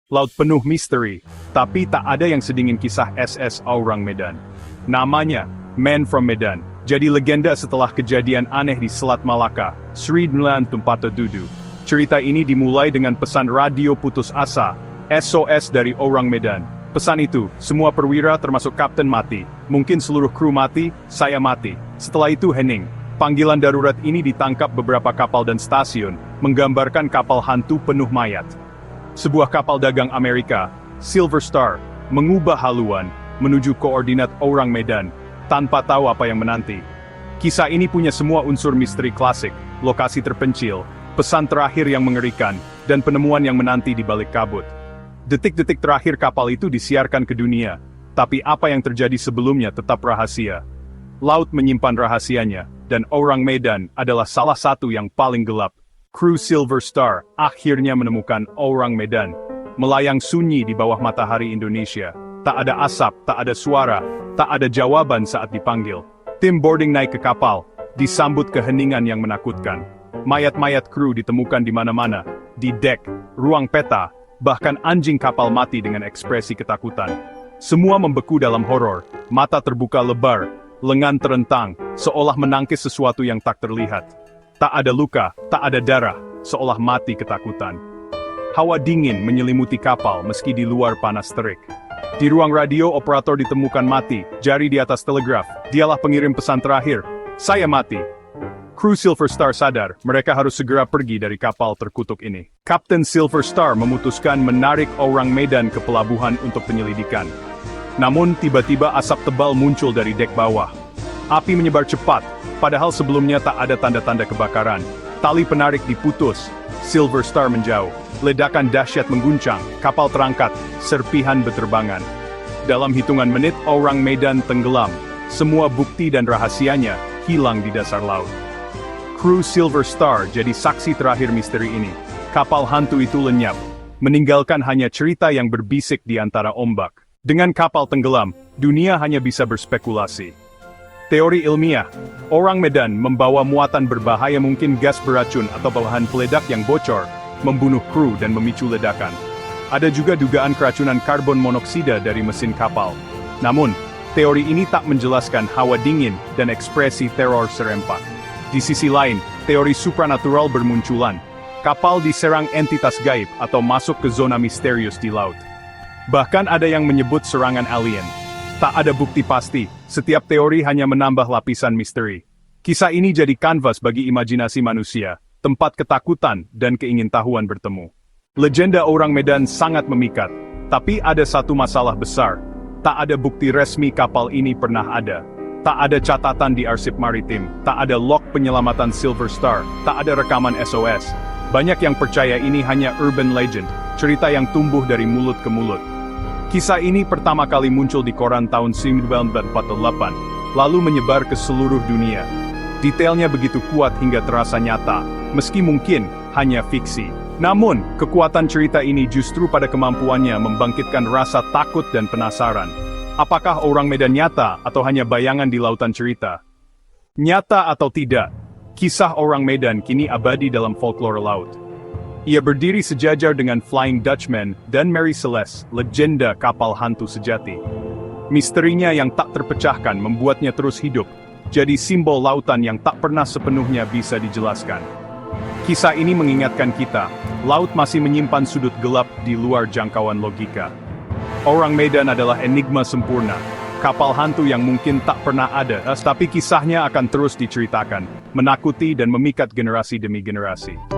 Laut penuh misteri, tapi tak ada yang sedingin kisah SS Aurang Medan. Namanya, Man from Medan, jadi legenda setelah kejadian aneh di Selat Malaka, Sri Dmelan Tumpata Dudu. Cerita ini dimulai dengan pesan radio putus asa, SOS dari Aurang Medan. Pesan itu, semua perwira termasuk kapten mati, mungkin seluruh kru mati, saya mati. Setelah itu hening. Panggilan darurat ini ditangkap beberapa kapal dan stasiun, menggambarkan kapal hantu penuh mayat. Sebuah kapal dagang Amerika, Silver Star, mengubah haluan, menuju koordinat Aurang Medan, tanpa tahu apa yang menanti. Kisah ini punya semua unsur misteri klasik, lokasi terpencil, pesan terakhir yang mengerikan, dan penemuan yang menanti di balik kabut. Detik-detik terakhir kapal itu disiarkan ke dunia, tapi apa yang terjadi sebelumnya tetap rahasia. Laut menyimpan rahasianya, dan Aurang Medan adalah salah satu yang paling gelap. Kru Silver Star akhirnya menemukan Aurang Medan, melayang sunyi di bawah matahari Indonesia. Tak ada asap, tak ada suara, tak ada jawaban saat dipanggil. Tim boarding naik ke kapal, disambut keheningan yang menakutkan. Mayat-mayat kru ditemukan di mana-mana, di dek, ruang peta, bahkan anjing kapal mati dengan ekspresi ketakutan. Semua membeku dalam horor, mata terbuka lebar, lengan terentang, seolah menangkis sesuatu yang tak terlihat. Tak ada luka, tak ada darah, seolah mati ketakutan. Hawa dingin menyelimuti kapal meski di luar panas terik. Di ruang radio operator ditemukan mati, jari di atas telegraf, dialah pengirim pesan terakhir, saya mati. Kru Silver Star sadar, mereka harus segera pergi dari kapal terkutuk ini. Kapten Silver Star memutuskan menarik Aurang Medan ke pelabuhan untuk penyelidikan. Namun tiba-tiba asap tebal muncul dari dek bawah. Api menyebar cepat, padahal sebelumnya tak ada tanda-tanda kebakaran. Tali penarik diputus, Silver Star menjauh. Ledakan dahsyat mengguncang, kapal terangkat, serpihan beterbangan. Dalam hitungan menit Aurang Medan tenggelam. Semua bukti dan rahasianya hilang di dasar laut. Kru Silver Star jadi saksi terakhir misteri ini. Kapal hantu itu lenyap, meninggalkan hanya cerita yang berbisik di antara ombak. Dengan kapal tenggelam, dunia hanya bisa berspekulasi. Teori ilmiah, Aurang Medan membawa muatan berbahaya, mungkin gas beracun atau bahan peledak yang bocor, membunuh kru dan memicu ledakan. Ada juga dugaan keracunan karbon monoksida dari mesin kapal. Namun, teori ini tak menjelaskan hawa dingin dan ekspresi teror serempak. Di sisi lain, teori supranatural bermunculan. Kapal diserang entitas gaib atau masuk ke zona misterius di laut. Bahkan ada yang menyebut serangan alien. Tak ada bukti pasti, setiap teori hanya menambah lapisan misteri. Kisah ini jadi kanvas bagi imajinasi manusia, tempat ketakutan dan keingintahuan bertemu. Legenda Aurang Medan sangat memikat, tapi ada satu masalah besar. Tak ada bukti resmi kapal ini pernah ada. Tak ada catatan di arsip maritim, tak ada log penyelamatan Silver Star, tak ada rekaman SOS. Banyak yang percaya ini hanya urban legend, cerita yang tumbuh dari mulut ke mulut. Kisah ini pertama kali muncul di koran tahun 1948, lalu menyebar ke seluruh dunia. Detailnya begitu kuat hingga terasa nyata, meski mungkin hanya fiksi. Namun, kekuatan cerita ini justru pada kemampuannya membangkitkan rasa takut dan penasaran. Apakah Aurang Medan nyata atau hanya bayangan di lautan cerita? Nyata atau tidak, kisah Aurang Medan kini abadi dalam folklore laut. Ia berdiri sejajar dengan Flying Dutchman dan Mary Celeste, legenda kapal hantu sejati. Misterinya yang tak terpecahkan membuatnya terus hidup, jadi simbol lautan yang tak pernah sepenuhnya bisa dijelaskan. Kisah ini mengingatkan kita, laut masih menyimpan sudut gelap di luar jangkauan logika. Aurang Medan adalah enigma sempurna, kapal hantu yang mungkin tak pernah ada, tapi kisahnya akan terus diceritakan, menakuti dan memikat generasi demi generasi.